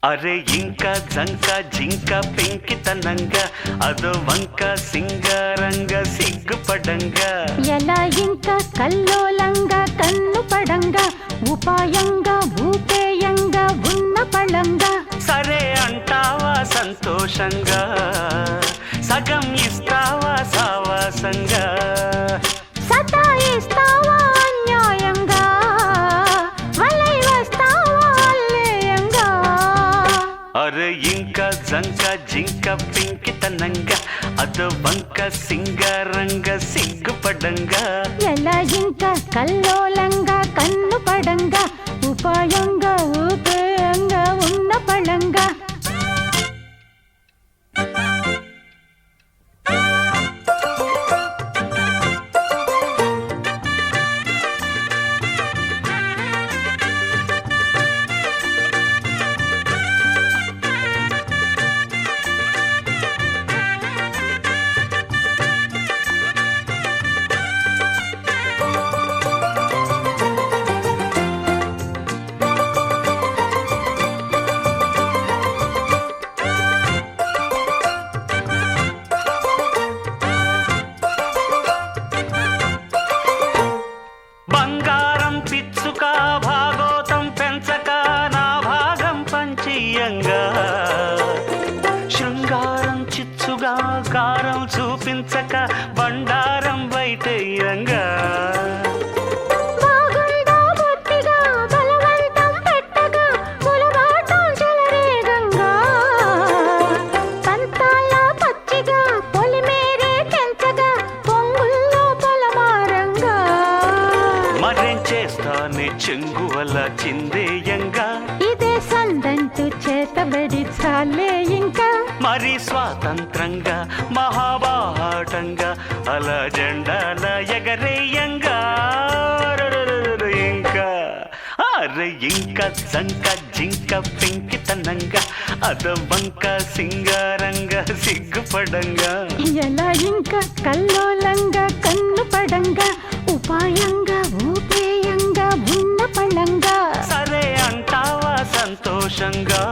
అరే ఇంకా జంక జింక పెంకితనంగా అదో వంక సింగారంగా సిగ్గుపడంగా ఎలా ఇంకా కల్లోలంగా కన్ను పడంగా ఉపాయంగా ఊపేయంగా ఉన్న పళంగా సరే అంటావా సంతోషంగా సగం ఇస్తావా సావాసంగా సతాయిస్తావా అన్యాయంగా వలై వస్తావా అల్లేయంగా అరే ఇంకా జంక జింక పెంకితనంగా అదో వంక సింగారంగా సిగ్గుపడంగా ఎలా ఇంకా కల్లోలంగా కన్ను పడంగా ఉపాయంగా ఊపేయంగా ఉన్న పళంగా బంగారం పిచ్చుక భాగోతం పెంచక నా భాగం పంచియంగా శృంగారం చిచ్చుగా కారం చూపించక బండారం బయటయ్యంగా బాగుందా బొత్తిగా బలవంతం పెట్టగా ములబాటం చెలరేగంగా పంతాల పచ్చిగా పొలిమేరే తెంచగా పొంగుల్లో పొలమారంగా మరేం చేస్తానే చెంగువల చిందేయంగా ఇదే సందంటూ చేతబడి చాలే ఇంకా మరి స్వాతంత్రంగా మహాబాటంగా అలా జెండాల ఎగరేయంగా ఇంకా అరే ఇంకా జంక జింక పెంకితనంగా అదో వంక సింగారంగా సిగ్గుపడంగా ఎలా ఇంకా కల్లోలంగా కన్ను పడంగా ఉపాయంగా ఊపేయంగా ఉన్న పళంగా సరే అంటావా సంతోషంగా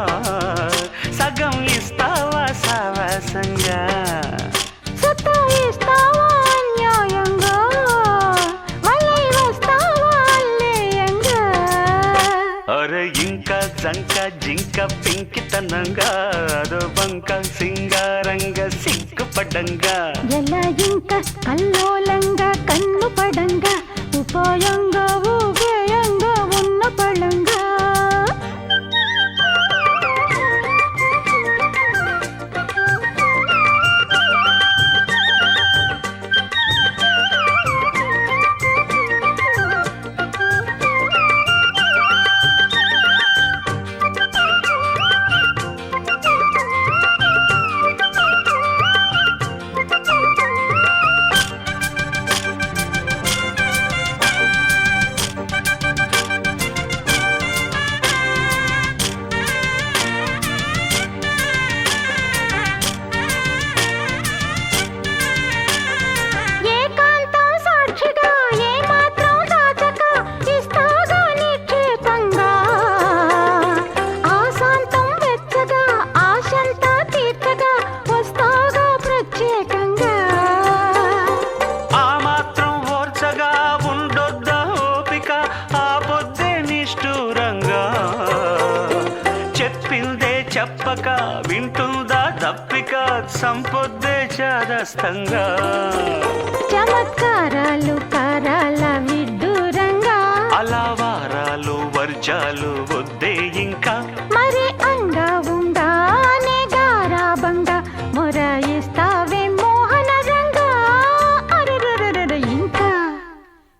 సగం ఇస్తావా సావాసంగా సతాయిస్తావా అన్యాయంగా వలై వస్తావా అల్లేయంగా అరే ఇంకా జంక జింక పెంకితనంగా అదో వంక సింగారంగా సిగ్గుపడంగా ఎలా ఇంకా కల్లోలంగా కన్ను పడంగా ఉపాయంగా ఊపేయంగా ఉన్న పళంగా ఏకాంతం సాక్షిగా ఏమాత్రం దాచక ఇస్తాగా నిక్షేపంగా ఆశాంతం వెచ్చగా ఆశంతా తీర్చగా వస్తాగా ప్రత్యేకంగా ఆ మాత్రం ఓర్చగా ఉండొద్దా ఓపిక ఆ పొద్దే నిష్ఠూరంగా చెప్పిందే చెప్పక వింటుందా తప్పిక సంపొద్దే చాదస్తంగా చమత్కారాలు కారాల విడ్డూరంగా అలా వారాలు వర్జాలు వద్దే ఇంకా మరి అంగా ఉండానే గారాబంగా మొరాయిస్తావే మోహన రంగా అరరరరర ఇంకా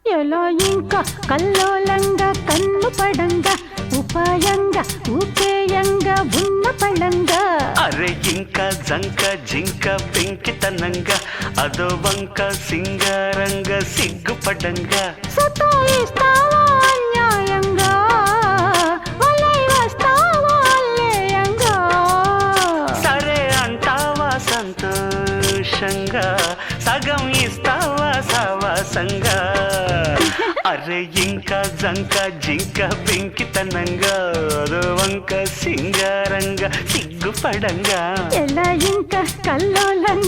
ఎలా ఇంకా కల్లోలంగా కన్ను పడంగా ఉపాయంగా ఊపేయంగా ఉన్న పళంగా అరే ఇంకా జంక జింక పెంకితనంగా అదో వంక సింగారంగా సిగ్గుపడంగా సతాయిస్తావా అన్యాయంగా వలై వస్తావా అల్లేయంగా సరే అంటావా సంతోషంగా సగం ఇస్తావా సావాసంగా అరే అరే ఇంకా జంక జింక పెంకితనంగా అదో వంక సింగారంగా సిగ్గుపడంగా ఎలా ఇంకా కల్లోలంగా